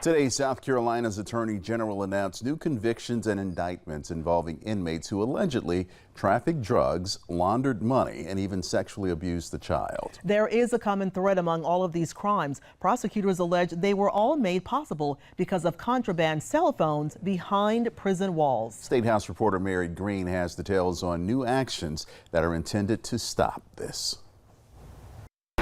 Today, South Carolina's Attorney General announced new convictions and indictments involving inmates who allegedly trafficked drugs, laundered money, and even sexually abused the child. There is a common thread among all of these crimes. Prosecutors allege they were all made possible because of contraband cell phones behind prison walls. State House reporter Mary Green has details on new actions that are intended to stop this.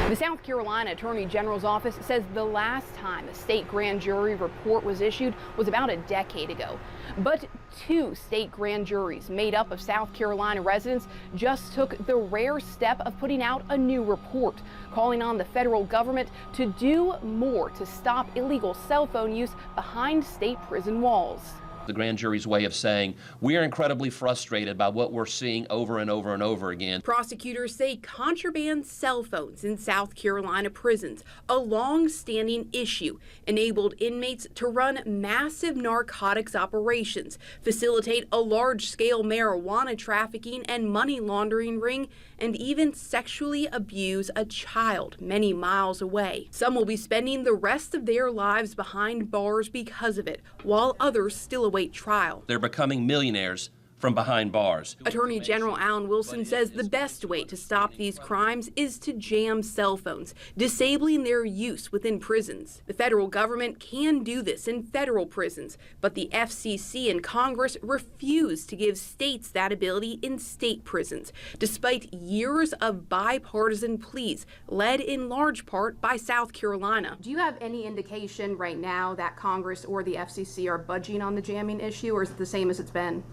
The South Carolina Attorney General's office says the last time a state grand jury report was issued was about a decade ago. But 2 state grand juries made up of South Carolina residents just took the rare step of putting out a new report, calling on the federal government to do more to stop illegal cell phone use behind state prison walls. The grand jury's way of saying we are incredibly frustrated by what we're seeing over and over and over again. Prosecutors say contraband cell phones in South Carolina prisons, a long-standing issue, enabled inmates to run massive narcotics operations, facilitate a large-scale marijuana trafficking and money laundering ring, and even sexually abuse a child many miles away. Some will be spending the rest of their lives behind bars because of it, while others still await trial. They're becoming millionaires from behind bars. Attorney General Alan Wilson says the best way to stop these crimes is to jam cell phones, disabling their use within prisons. The federal government can do this in federal prisons, but the FCC and Congress refuse to give states that ability in state prisons, despite years of bipartisan pleas, led in large part by South Carolina. Do you have any indication right now that Congress or the FCC are budging on the jamming issue, or is it the same as it's been?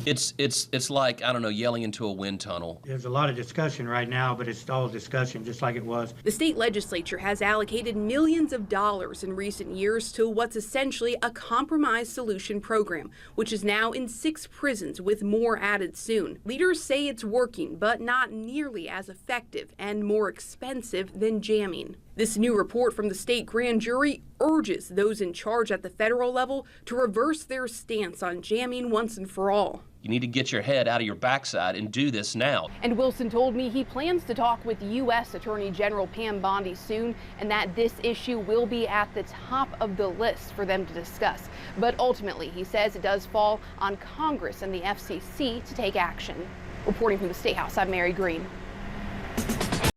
It's like, I don't know, yelling into a wind tunnel. There's a lot of discussion right now, but it's all discussion just like it was. The state legislature has allocated millions of dollars in recent years to what's essentially a compromise solution program, which is now in 6 prisons with more added soon. Leaders say it's working, but not nearly as effective and more expensive than jamming. This new report from the state grand jury urges those in charge at the federal level to reverse their stance on jamming once and for all. You need to get your head out of your backside and do this now. And Wilson told me he plans to talk with U.S. Attorney General Pam Bondi soon, and that this issue will be at the top of the list for them to discuss. But ultimately, he says it does fall on Congress and the FCC to take action. Reporting from the State House, I'm Mary Green.